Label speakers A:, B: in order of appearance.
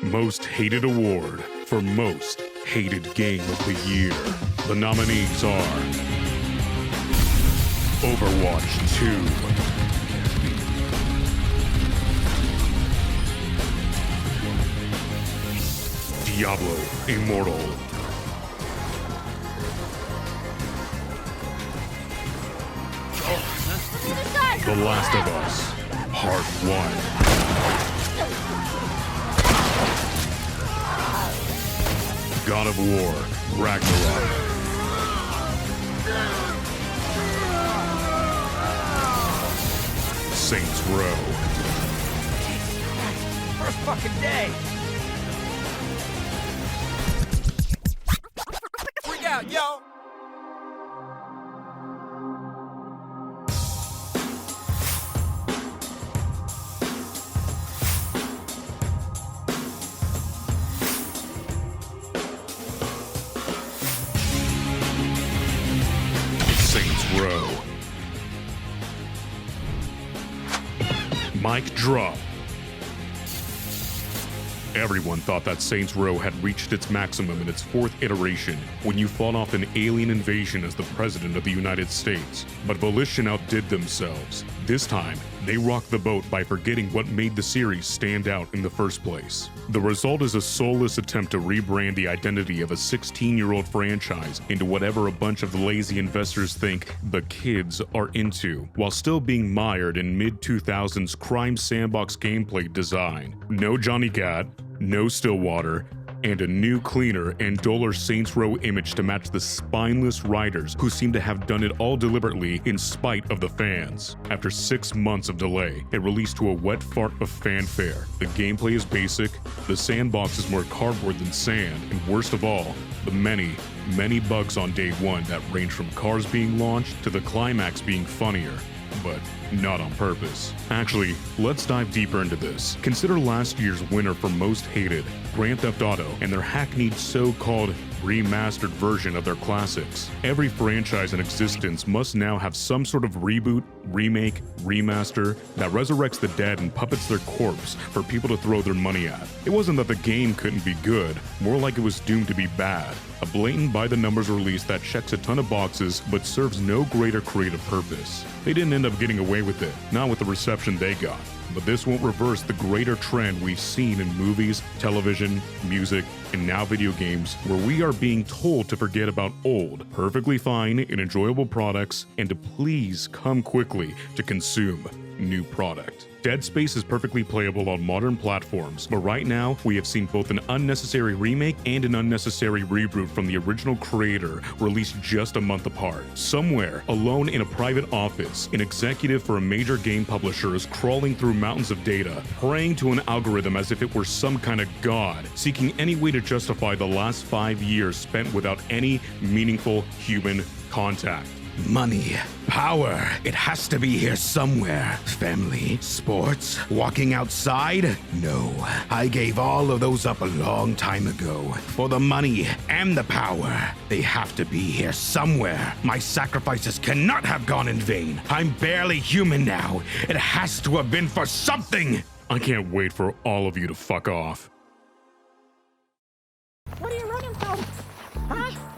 A: Most Hated Award for Most Hated Game of the Year. The nominees are Overwatch 2, Diablo Immortal, The Last of Us Part 1, God of War Ragnarok, Saints Row,
B: First fucking day! Freak out, yo!
A: Saints Row. Mic drop. Everyone thought that Saints Row had reached its maximum in its fourth iteration when you fought off an alien invasion as the President of the United States. But Volition outdid themselves. This time, they rocked the boat by forgetting what made the series stand out in the first place. The result is a soulless attempt to rebrand the identity of a 16-year-old franchise into whatever a bunch of lazy investors think the kids are into, while still being mired in mid-2000s crime sandbox gameplay design. No Johnny Gat, no Stillwater, and a new, cleaner, and duller Saints Row image to match the spineless writers who seem to have done it all deliberately in spite of the fans. After 6 months of delay, it released to a wet fart of fanfare. The gameplay is basic, the sandbox is more cardboard than sand, and worst of all, the many bugs on day one that range from cars being launched to the climax being funnier, but not on purpose. Actually, let's dive deeper into this. Consider last year's winner for Most Hated, Grand Theft Auto, and their hackneyed so-called remastered version of their classics. Every franchise in existence must now have some sort of reboot, remake, remaster that resurrects the dead and puppets their corpse for people to throw their money at. It wasn't that the game couldn't be good, more like it was doomed to be bad. A blatant by-the-numbers release that checks a ton of boxes but serves no greater creative purpose. They didn't end up getting away with it, not with the reception they got. But this won't reverse the greater trend we've seen in movies, television, music, and now video games, where we are being told to forget about old, perfectly fine and enjoyable products and to please come quickly to consume new product. Dead Space is perfectly playable on modern platforms, but right now we have seen both an unnecessary remake and an unnecessary reboot from the original creator released just a month apart. Somewhere, alone in a private office, an executive for a major game publisher is crawling through mountains of data, praying to an algorithm as if it were some kind of god, seeking any way to justify the last 5 years spent without any meaningful human contact.
C: Money, power, it has to be here somewhere. Family, sports, walking outside? No, I gave all of those up a long time ago. For the money and the power, they have to be here somewhere. My sacrifices cannot have gone in vain. I'm barely human now. It has to have been for something.
A: I can't wait for all of you to fuck off.